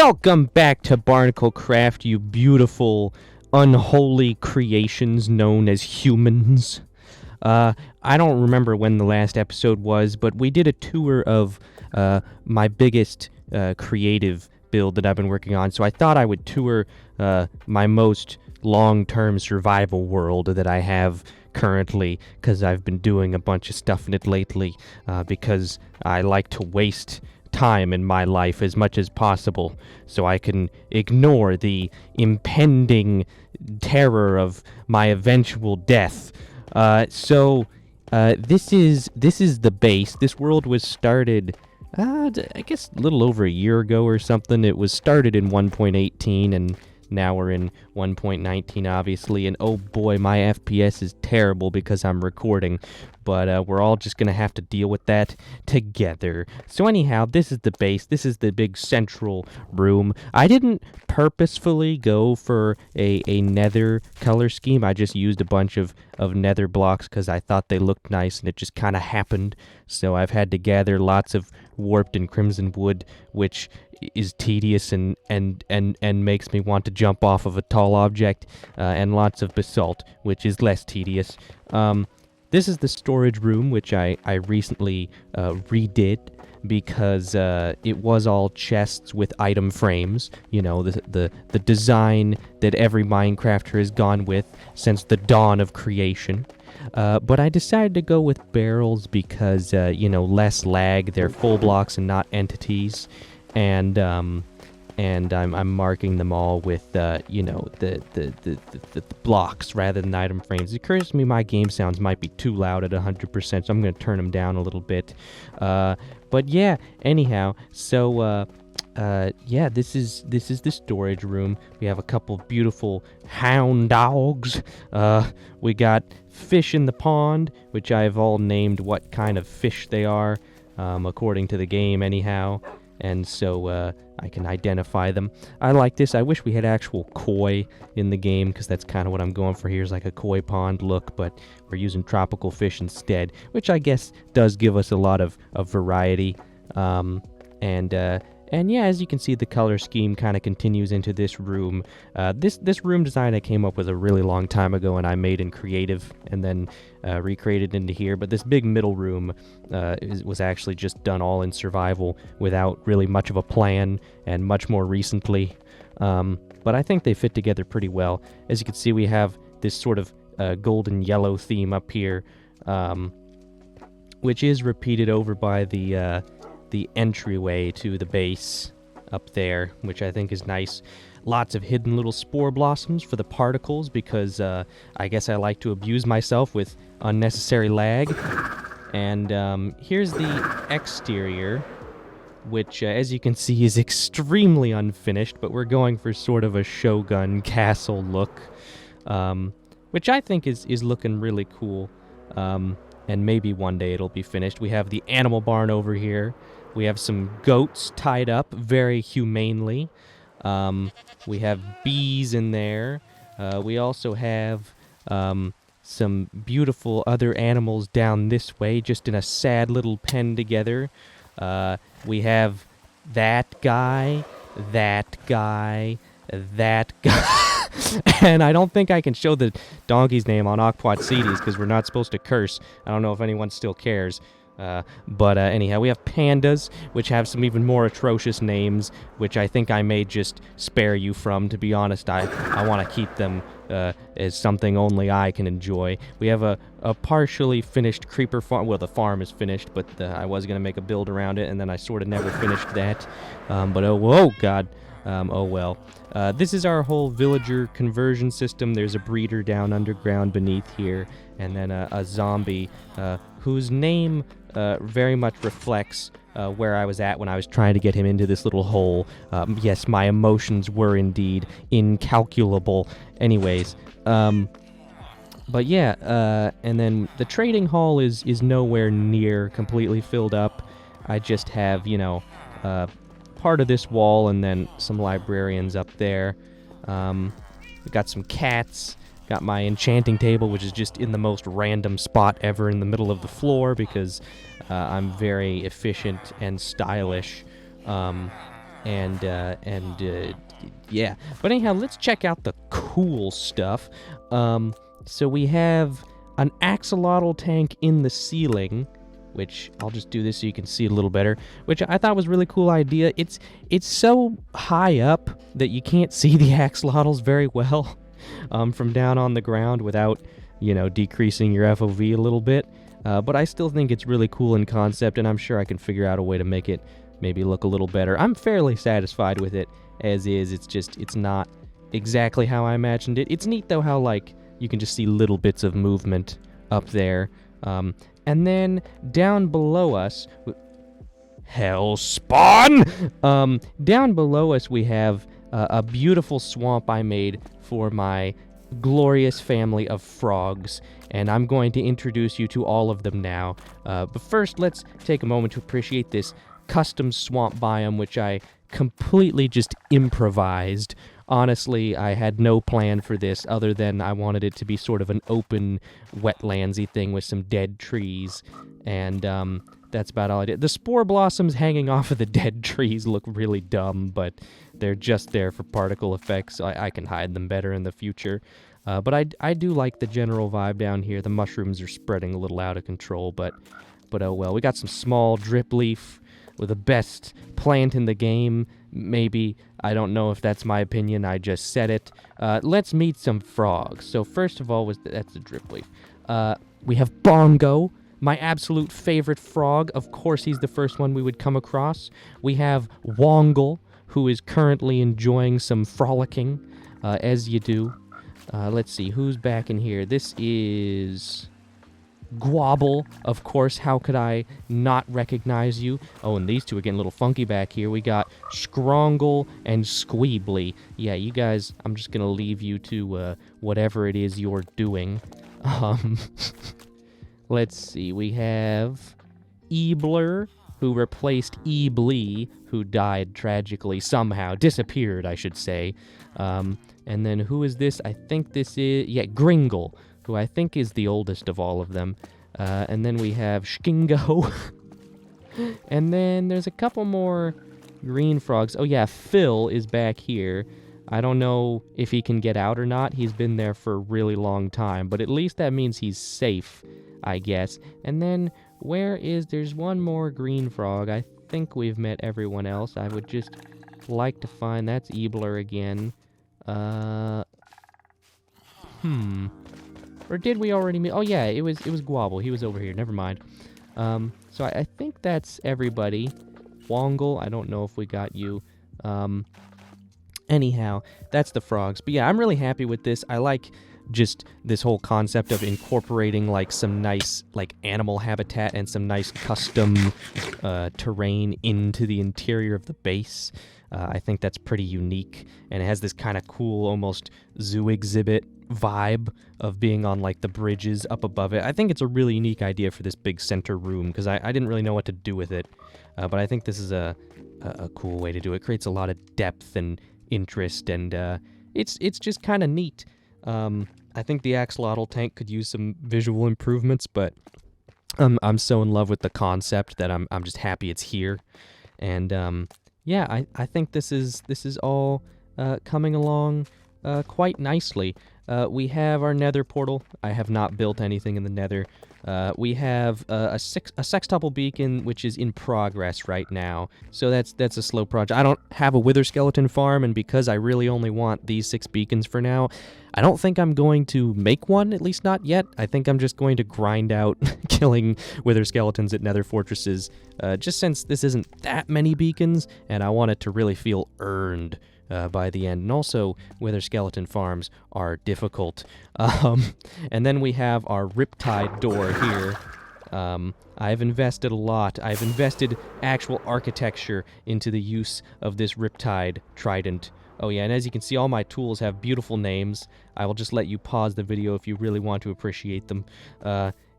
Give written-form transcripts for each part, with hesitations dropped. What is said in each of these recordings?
Welcome back to BarnacleCraft, you beautiful, unholy creations known as humans. I don't remember when the last episode was, but we did a tour of my biggest creative build that I've been working on, so I thought I would tour my most long-term survival world that I have currently, because I've been doing a bunch of stuff in it lately, because I like to waste time in my life as much as possible so I can ignore the impending terror of my eventual death. This is the base. This world was started I guess a little over a year ago or something. It was started in 1.18 and now we're in 1.19 obviously, and oh boy, my FPS is terrible because I'm recording, but we're all just gonna have to deal with that together. So anyhow, this is the base. This is the big central room. I didn't purposefully go for a nether color scheme. I just used a bunch of nether blocks because I thought they looked nice, and it just kind of happened. So I've had to gather lots of warped and crimson wood, which is tedious and makes me want to jump off of a tall object, and lots of basalt, which is less tedious. This is the storage room, which I recently redid because it was all chests with item frames. You know, the design that every Minecrafter has gone with since the dawn of creation. But I decided to go with barrels because, less lag. They're full blocks and not entities. And I'm marking them all with the blocks rather than item frames. It occurs to me my game sounds might be too loud at 100%, so I'm going to turn them down a little bit. But yeah, anyhow, so this is the storage room. We have a couple of beautiful hound dogs. We got fish in the pond, which I've all named what kind of fish they are, according to the game anyhow. And so I can identify them. I like this. I wish we had actual koi in the game, because that's kind of what I'm going for here, is like a koi pond look, but we're using tropical fish instead, which I guess does give us a lot of variety. And yeah, as you can see, the color scheme kind of continues into this room. This room design I came up with a really long time ago, and I made in creative and then recreated into here. But this big middle room was actually just done all in survival without really much of a plan, and much more recently. But I think they fit together pretty well. As you can see, we have this sort of golden yellow theme up here, which is repeated over by the entryway to the base up there, which I think is nice. Lots of hidden little spore blossoms for the particles, because I guess I like to abuse myself with unnecessary lag. And here's the exterior, which as you can see is extremely unfinished, but we're going for sort of a Shogun castle look, which I think is looking really cool. And maybe one day it'll be finished. We have the animal barn over here. We have some goats tied up very humanely. We have bees in there. We also have some beautiful other animals down this way, just in a sad little pen together. We have that guy, that guy, that guy. And I don't think I can show the donkey's name on Aquatsides because we're not supposed to curse. I don't know if anyone still cares. But anyhow, we have pandas, which have some even more atrocious names, which I think I may just spare you from. To be honest, I want to keep them as something only I can enjoy. We have a partially finished creeper farm. Well, the farm is finished, but I was going to make a build around it, and then I sort of never finished that. But oh god. Oh well. This is our whole villager conversion system. There's a breeder down underground beneath here, and then a zombie whose name very much reflects where I was at when I was trying to get him into this little hole. Yes, my emotions were indeed incalculable. Anyways, but yeah, and then the trading hall is nowhere near completely filled up. I just have, part of this wall and then some librarians up there. We got some cats. Got my enchanting table, which is just in the most random spot ever in the middle of the floor because I'm very efficient and stylish. and yeah. But anyhow, let's check out the cool stuff. So we have an axolotl tank in the ceiling, which I'll just do this so you can see it a little better, which I thought was a really cool idea. It's so high up that you can't see the axolotls very well from down on the ground without, decreasing your FOV a little bit. But I still think it's really cool in concept, and I'm sure I can figure out a way to make it maybe look a little better. I'm fairly satisfied with it as is. It's not exactly how I imagined it. It's neat, though, how, you can just see little bits of movement up there. And then down below us... Hell spawn! Down below us we have a beautiful swamp I made for my glorious family of frogs, and I'm going to introduce you to all of them now. But first, let's take a moment to appreciate this custom swamp biome, which I completely just improvised. Honestly, I had no plan for this other than I wanted it to be sort of an open, wetlandsy thing with some dead trees, and that's about all I did. The spore blossoms hanging off of the dead trees look really dumb, but they're just there for particle effects, so I can hide them better in the future. But I do like the general vibe down here. The mushrooms are spreading a little out of control, but oh well. We got some small drip leaf with the best plant in the game, maybe. I don't know if that's my opinion, I just said it. Let's meet some frogs. So first of all, that's the drip leaf. We have Bongo, my absolute favorite frog. Of course, he's the first one we would come across. We have Wongle, who is currently enjoying some frolicking, as you do. Let's see, who's back in here? This is... Gwobble, of course. How could I not recognize you? Oh, and these two are getting a little funky back here. We got Scrongle and Squeebly. Yeah, you guys, I'm just gonna leave you to whatever it is you're doing. Let's see, we have Eebler, who replaced Eebly, who died tragically somehow. Disappeared, I should say. And then who is this? I think this is... Yeah, Gringle, who I think is the oldest of all of them. And then we have Skingo. And then there's a couple more green frogs. Oh yeah, Phil is back here. I don't know if he can get out or not. He's been there for a really long time, but at least that means he's safe, I guess. And then there's one more green frog. I think we've met everyone else. I would just like to find... That's Eebler again. Or did we already meet? Oh yeah, it was Gwobble. He was over here. Never mind. So I think that's everybody. Wongle, I don't know if we got you. Anyhow, that's the frogs. But yeah, I'm really happy with this. I like just this whole concept of incorporating some nice animal habitat and some nice custom terrain into the interior of the base. I think that's pretty unique, and it has this kind of cool, almost zoo exhibit vibe of being on the bridges up above it. I think it's a really unique idea for this big center room, because I didn't really know what to do with it, but I think this is a cool way to do it. It creates a lot of depth and interest, and it's just kind of neat. I think the axolotl tank could use some visual improvements, but I'm so in love with the concept that I'm just happy it's here, and yeah, I think this is all coming along quite nicely. We have our nether portal. I have not built anything in the nether. We have a sextuple beacon, which is in progress right now. So that's a slow project. I don't have a wither skeleton farm, and because I really only want these 6 beacons for now, I don't think I'm going to make one, at least not yet. I think I'm just going to grind out killing wither skeletons at nether fortresses, just since this isn't that many beacons, and I want it to really feel earned by the end. And also, wither skeleton farms are difficult. And then we have our riptide door here. I've invested a lot. I've invested actual architecture into the use of this riptide trident. Oh yeah, and as you can see, all my tools have beautiful names. I will just let you pause the video if you really want to appreciate them.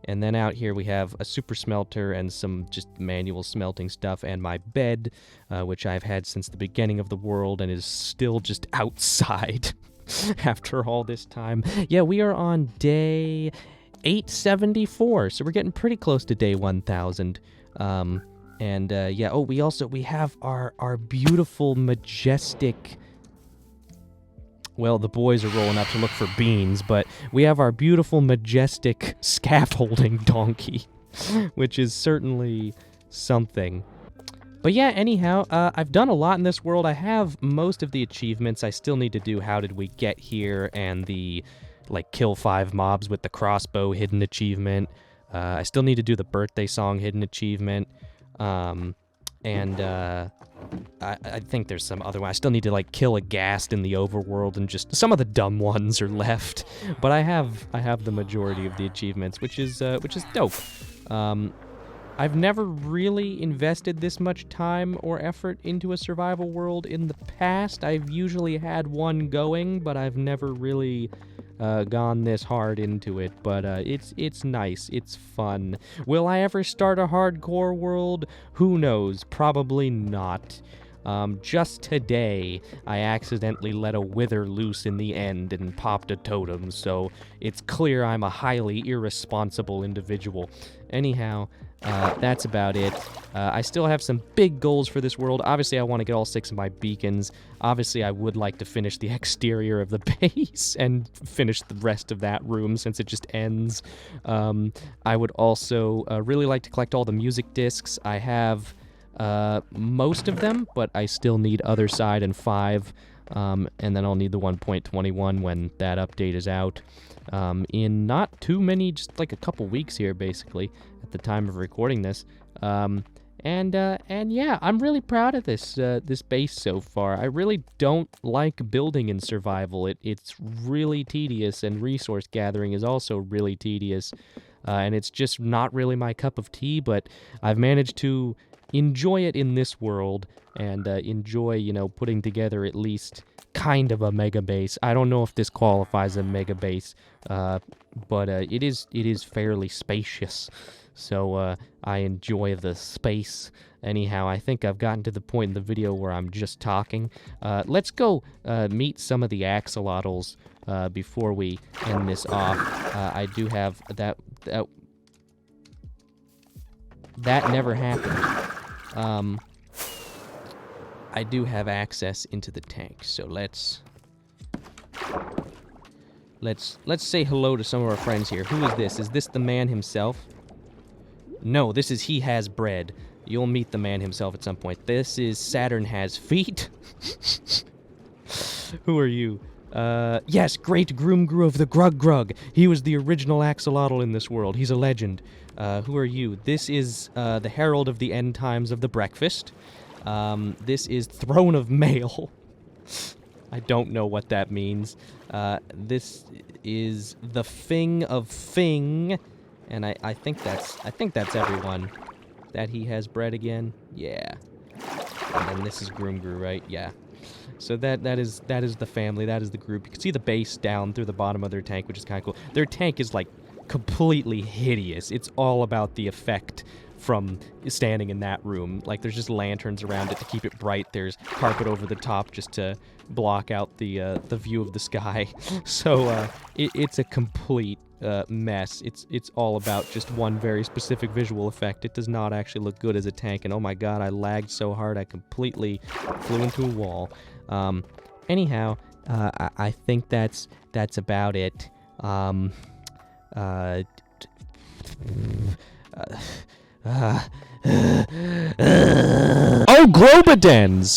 And then out here we have a super smelter and some just manual smelting stuff, and my bed, which I've had since the beginning of the world and is still just outside after all this time. Yeah, we are on day 874, so we're getting pretty close to day 1000. And yeah, oh, we have our beautiful, majestic. Well, the boys are rolling up to look for beans, but we have our beautiful, majestic scaffolding donkey, which is certainly something. But yeah, anyhow, I've done a lot in this world. I have most of the achievements. I still need to do How Did We Get Here and the, like, kill 5 mobs with the crossbow hidden achievement. I still need to do the birthday song hidden achievement. I think there's some other one. I still need to, like, kill a ghast in the overworld, and just some of the dumb ones are left. But I have the majority of the achievements, which is dope. I've never really invested this much time or effort into a survival world in the past. I've usually had one going, but I've never really gone this hard into it. But it's nice. It's fun. Will I ever start a hardcore world? Who knows? Probably not. Just today, I accidentally let a wither loose in the end and popped a totem, so it's clear I'm a highly irresponsible individual. Anyhow, that's about it. I still have some big goals for this world. Obviously, I want to get all 6 of my beacons. Obviously, I would like to finish the exterior of the base and finish the rest of that room since it just ends. I would also really like to collect all the music discs. I have most of them, but I still need Other Side and 5, and then I'll need the 1.21 when that update is out. In not too many, just like a couple weeks here, basically, at the time of recording this. And yeah, I'm really proud of this base so far. I really don't like building in survival. It's really tedious, and resource gathering is also really tedious. And it's just not really my cup of tea, but I've managed to enjoy it in this world, and enjoy, putting together at least kind of a mega base. I don't know if this qualifies a mega base, but it is fairly spacious. So I enjoy the space. Anyhow, I think I've gotten to the point in the video where I'm just talking. Let's go meet some of the axolotls before we end this off. I do have that never happened. I do have access into the tank, so let's say hello to some of our friends here. Who is this? Is this the man himself? No, this is He Has Bread. You'll meet the man himself at some point. This is Saturn Has Feet. Who are you? Yes, Great Groomgru of the Grug Grug. He was the original axolotl in this world. He's a legend. Who are you? This is the Herald of the End Times of the Breakfast. This is Throne of Mail. I don't know what that means. This is the Fing of Fing, and I think that's everyone. That He Has Bread again. Yeah. And then this is Groomgru, right? Yeah. So that is the family. That is the group. You can see the base down through the bottom of their tank, which is kind of cool. Their tank is like completely hideous. It's all about the effect from standing in that room. Like, there's just lanterns around it to keep it bright. There's carpet over the top just to block out the view of the sky. So it's a complete mess. It's all about just one very specific visual effect. It does not actually look good as a tank, and oh my god, I lagged so hard I completely flew into a wall. Anyhow, I think that's about it. Oh, Globadens!